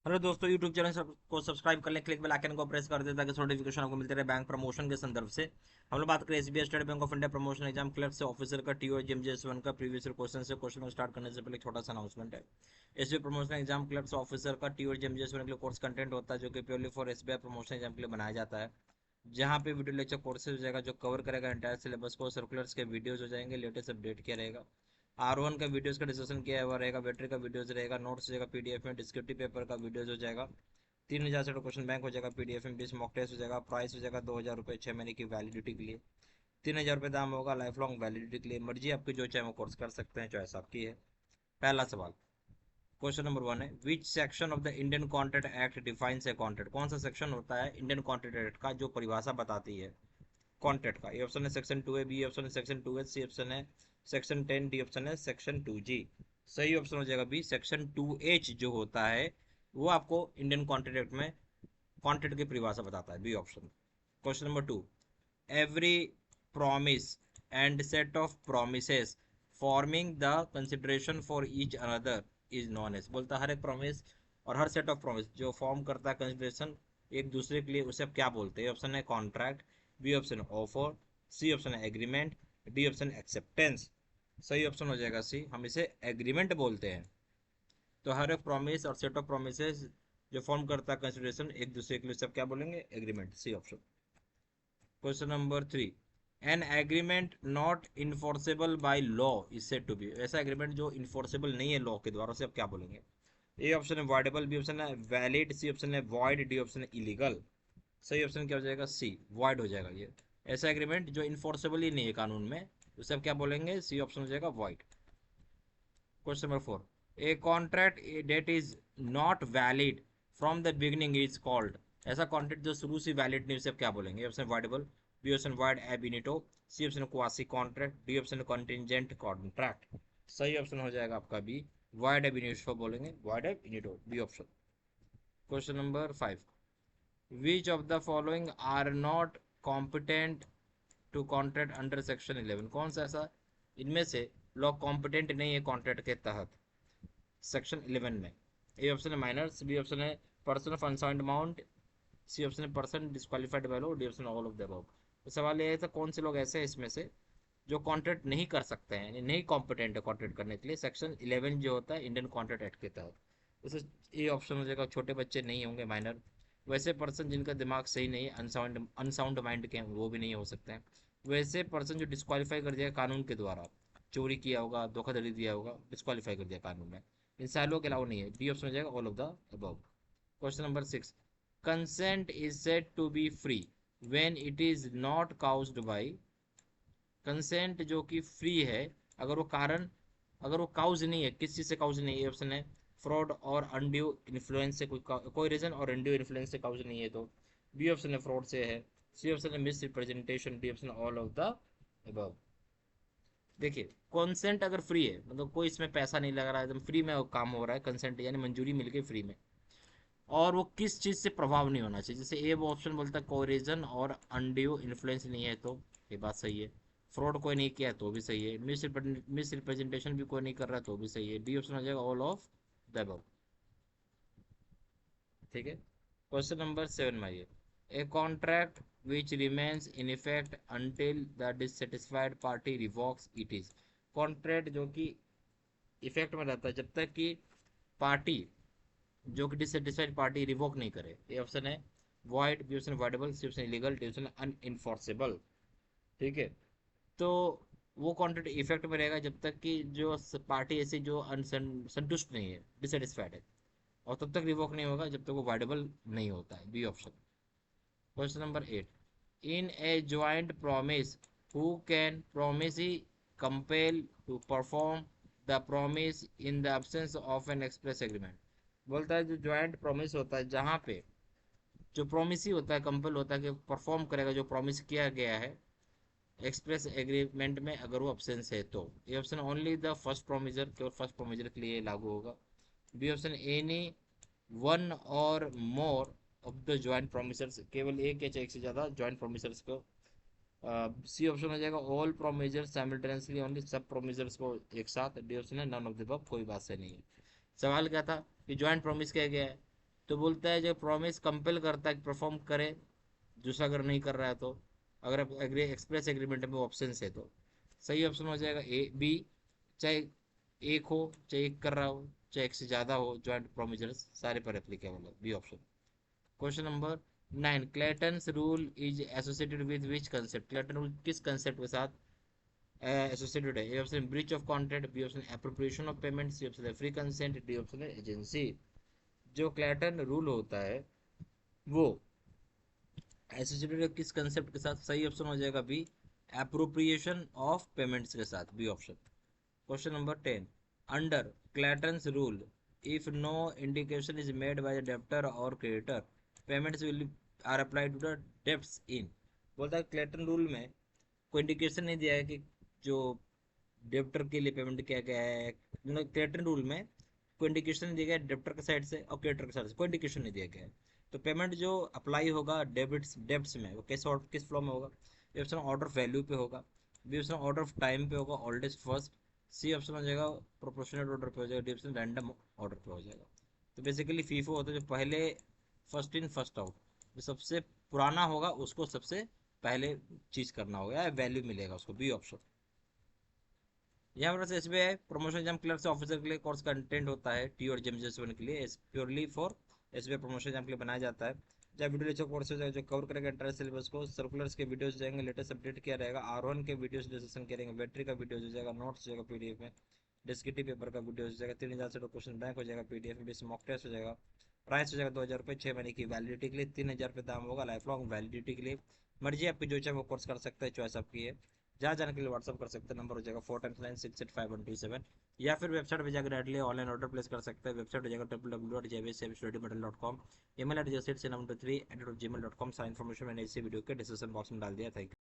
Hello दोस्तों, YouTube channel को subscribe कर लें, क्लिक बेल आइकन को प्रेस कर दें ताकि नोटिफिकेशन आपको मिलते रहे बैंक प्रमोशन के संदर्भ से। हम लोग बात करें SBI state bank of India promotion exam clerk से ऑफिसर का टीओ जेएमजेएस 1 का प्रीवियस क्वेश्चन से क्वेश्चन स्टार्ट करने से पहले एक छोटा सा अनाउंसमेंट है। एसबीआई प्रमोशन एग्जाम क्लर्क से ऑफिसर का टीओ जेएमजेएस 1 के लिए कोर्स कंटेंट होता है जो कि purely for SBI promotion exam के लिए बनाया जाता है, जहाँ पे वीडियो लेक्चर कोर्सेज हो जाएगा जो कवर करेगा एंटायर सिलेबस को। सर्कुलर्स के वीडियोज हो जाएंगे, लेटेस्ट अपडेट किया रहेगा। R1 का वीडियोस का डिस्कशन किया हुआ रहेगा, बैटरी का वीडियोस रहेगा, नोट्स हो जाएगा पीडीएफ में, डिस्क्रिप्टिव पेपर का वीडियोस हो जाएगा। 3,000 से क्वेश्चन बैंक हो जाएगा पीडीएफ में, 20 मॉक टेस्ट हो जाएगा। प्राइस हो जाएगा 2,000 रुपये 6 महीने की वैलिडिटी के लिए। 3,000 रुपये दाम होगा लाइफ लॉन्ग वैलिडिटी के लिए। मर्जी आपकी, जो चाहे वो कोर्स कर सकते हैं, चॉइस आपकी है। पहला सवाल, क्वेश्चन नंबर 1 है, which section of the Indian contract act defines a contract. कौन सा सेक्शन होता है इंडियन कॉन्ट्रैक्ट एक्ट का जो परिभाषा बताती है कॉन्ट्रैक्ट का? ए ऑप्शन है सेक्शन 2 है, बी ऑप्शन है सेक्शन 2 एच, सी ऑप्शन है सेक्शन 10, डी ऑप्शन है सेक्शन 2 जी। सही ऑप्शन हो जाएगा बी, सेक्शन 2 एच जो होता है वो आपको इंडियन कॉन्ट्रैक्ट एक्ट में कॉन्ट्रैक्ट की परिभाषा बताता है, B option. Question number 2, every promise and set of promises forming the consideration for each another is known as। बोलता है हर एक प्रॉमिस और हर सेट ऑफ प्रॉमिस जो फॉर्म करता है कंसिडरेशन एक दूसरे के लिए, उसे आप क्या बोलते हैं? ऑप्शन है कॉन्ट्रैक्ट, बी ऑप्शन है ऑफर, सी ऑप्शन है एग्रीमेंट, डी ऑप्शन एक्सेप्टेंस। सही ऑप्शन हो जाएगा सी, हम इसे एग्रीमेंट बोलते हैं। तो हर एक प्रॉमिस और सेट ऑफ प्रोमिस जो फॉर्म करता है कंसिडरेशन एक दूसरे के लिए, सब क्या बोलेंगे? Agreement, C option. Question number 3, an agreement not enforceable by law is said to be. ऐसा एग्रीमेंट जो इन्फोर्सेबल नहीं है लॉ के द्वारा, उसे आप क्या बोलेंगे? ए ऑप्शन है वॉइडेबल, बी ऑप्शन है वैलिड, सी ऑप्शन है वॉइड, डी ऑप्शन है इलीगल। सही ऑप्शन क्या हो जाएगा? सी, वॉइड हो जाएगा ये। ऐसा एग्रीमेंट जो इन्फोर्सेबल ही नहीं है कानून में, उसे आप क्या बोलेंगे? सी ऑप्शन हो जाएगा void. Question number 4, a contract that is not valid from the beginning is called. ऐसा कॉन्ट्रैक्ट जो शुरू से वैलिड नहीं, उसे आप क्या बोलेंगे? Option voidable, B option void ab initio, C option quasi contract, D option contingent contract. सही ऑप्शन हो जाएगा आपका बी, वाइड एब इनिटो बोलेंगे, void ab initio, B option. Question number 5, which of the following are not competent to contract under section 11। कौन सा ऐसा इनमें से लॉ कॉम्पिटेंट नहीं है कॉन्ट्रैक्ट के तहत सेक्शन 11 में? ए ऑप्शन है माइनर्स, बी ऑप्शन है person of unsound amount, C option है person disqualified by law, D option all of the above. तो सवाल ये है तो कौन से लोग ऐसे हैं इसमें से जो कॉन्ट्रैक्ट नहीं कर सकते हैं, यानी नहीं कॉम्पिटेंट है कॉन्ट्रैक्ट करने के लिए सेक्शन 11 जो होता है इंडियन कॉन्ट्रैक्ट एक्ट के तहत? उसे ए ऑप्शन हो जाएगा, छोटे बच्चे नहीं होंगे, माइनर। वैसे पर्सन जिनका दिमाग सही नहीं है, अनसाउंड अनसाउंड माइंड के हैं, वो भी नहीं हो सकते हैं। वैसे पर्सन जो डिस्क्वालीफाई कर दिया कानून के द्वारा, चोरी किया होगा, धोखाधड़ी दिया होगा, डिस्क्वालीफाई कर दिया कानून ने, इन सालों के अलावा नहीं है। बी ऑप्शन हो जाएगा all of the above. Question number 6, consent is said to be free when it is not caused by. Consent जो कि फ्री है अगर वो कारण, अगर वो काउज नहीं है, किस चीज़ से काउज नहीं है? ये ऑप्शन है फ्रॉड और अनड्यू इन्फ्लुएंस से, कोई रीजन और अनड्यू इन्फ्लुएंस से काउज नहीं है तो बी ऑप्शन है फ्रॉड से है, सी ऑप्शन है miss representation, D option all of the above. देखिए, कंसेंट अगर फ्री है मतलब कोई इसमें पैसा नहीं लग रहा है, एकदम फ्री में काम हो रहा है, कंसेंट यानी मंजूरी मिल गई फ्री में, और वो किस चीज़ से प्रभाव नहीं होना चाहिए, जैसे ए वो ऑप्शन बोलता है कोरिजन और अनड्यू इन्फ्लुएंस नहीं है, तो ये बात सही है। फ्रॉड कोई नहीं किया है तो भी सही है, मिस रिप्रेजेंटेशन भी कोई नहीं कर रहा है तो भी सही है, डी ऑप्शन हो जाएगा ऑल ऑफ द अबव। ठीक है। क्वेश्चन नंबर 7 में आइए, a contract which remains in effect until the dissatisfied party revokes it is. Contract जो कि इफेक्ट में रहता है जब तक कि पार्टी जो कि डिससेटिस्फाइड पार्टी रिवोक नहीं करे। ए ऑप्शन है void, B option voidable, C option illegal, D option unenforceable. ठीक है। तो वो कॉन्ट्रैक्ट इफेक्ट में रहेगा जब तक कि जो पार्टी ऐसी जो संतुष्ट नहीं है, डिससेटिस्फाइड है, और तब तक रिवोक नहीं होगा जब तक वो वॉइडेबल नहीं होता है, B option. Question number 8, in a joint promise who can promise he compel to perform the promise in the absence of an express agreement. बोलता है जो ज्वाइंट प्रॉमिस होता है जहाँ पे जो प्रॉमिस ही होता है, कंपल होता है कि परफॉर्म करेगा जो प्रॉमिस किया गया है एक्सप्रेस एग्रीमेंट में, अगर वो अब्सेंस है तो। ये ऑप्शन ओनली द फर्स्ट प्रोमिजर, केवल फर्स्ट प्रोमिजर के लिए लागू होगा। बी ऑप्शन एनी वन और मोर ऑफ द ज्वाइंट प्रोमिसर्स, केवल एक या एक से ज़्यादा ज्वाइंट प्रोमिसर्स को। सी ऑप्शन हो जाएगा ऑल प्रोमिजर्स साइमल्टेनियसली ओनली, सब प्रोमिजर्स को एक साथ। डी ऑप्शन है नन ऑफ द अबव, कोई बात से नहीं है। सवाल क्या था कि ज्वाइंट प्रोमिस किया गया है, तो बोलता है जो प्रॉमिस कंपेल करता है परफॉर्म करे, दूसरा अगर नहीं कर रहा है तो, अगर एग्री एक्सप्रेस एग्रीमेंट में ऑप्शन है तो सही ऑप्शन हो जाएगा ए बी। चाहे एक हो, चाहे एक कर रहा हो, चाहे एक से ज्यादा हो, ज्वाइंट प्रोमिजर्स सारे पर एप्लीकेबल है, B option. Question number 9, Clayton's rule is associated with which concept? Clayton rule किस कंसेप्ट के साथ एसोसिएटेड है? A option breach of contract, B option appropriation of payment, C option है फ्री कंसेंट, डी ऑप्शन है agency. जो Clayton rule होता है वो एसोसिएटेड किस कंसेप्ट के साथ? सही ऑप्शन हो जाएगा बी, एप्रोप्रिएशन ऑफ पेमेंट्स के साथ, B option. Question number 10, under Clayton's rule if no indication is made by the debtor और creditor payments will are applied to the debts in. बोलता है क्लेटन रूल में कोई indication नहीं दिया है कि जो डेब्टर के लिए पेमेंट किया गया है, मतलब क्रेडिटर रूल में कोई इंडिकेशन नहीं दिया गया डेब्टर के साइड से और क्रेडिटर के साइड से कोई इंडिकेशन नहीं दिया गया है। तो पेमेंट जो अप्लाई होगा डेबिट्स डेब्ट्स में वो कैसे किस फ्लो में होगा? ये ऑप्शन ऑर्डर ऑफ वैल्यू पे होगा, B option order of time पे होगा, ओल्डेस्ट फर्स्ट, सी ऑप्शन हो जाएगा प्रोपोर्शनल ऑर्डर पे हो जाएगा, डी ऑप्शन रैंडम ऑर्डर पे हो जाएगा। तो बेसिकली फीफो होता है जो पहले फर्स्ट इन फर्स्ट आउट, जो सबसे पुराना होगा उसको सबसे पहले चीज करना होगा या वैल्यू मिलेगा उसको, बी ऑप्शन। यहाँ पर एसबीआई प्रमोशन एग्जाम क्लर्क से ऑफिसर के लिए कोर्स कंटेंट होता है टी और जेम जेस के लिए, purely for SBI promotion exam के लिए बनाया जाता है। जब वीडियो लेक्चर कोर्स जो कवर करेगा एंटायर सिलेबस को, सर्कुलर्स के वीडियोस जाएंगे, लेटेस्ट अपडेट किया रहेगा, R1 के वीडियोस डिस्कशन करेंगे, बैटरी का वीडियो हो जाएगा, नोट्स हो जाएगा पीडीएफ में, डिस्क्रिप्टिव पेपर का वीडियो हो जाएगा, 3000 से क्वेश्चन बैंक हो जाएगा पीडीएफ में, 20 मॉक टेस्ट हो जाएगा। प्राइस हो जाएगा 2000 रुपये 6 महीने की वैलिडिटी के लिए, 3000 रुपये दाम होगा लाइफ लॉन्ग वैलिडिटी के लिए। मर्जी आपकी, जो चाहे वो कोर्स कर सकता है, चॉइस आपकी है। जहाँ जाने के लिए व्हाट्सअप कर सकते हैं, नंबर हो जाएगा 499685127, या फिर वेबसाइट पर जाकर डायरेक्टली ऑनलाइन ऑर्डर प्लेस कर सकते हैं। वेबसाइट हो जाएगा www.jvsstudymetal.com, ईमेल एड्रेस 793@gmail.com। सारी इन्फॉर्मेशन मैंने इसी वीडियो के डिस्क्रिप्शन बॉक्स में डाल दिया। Thank you.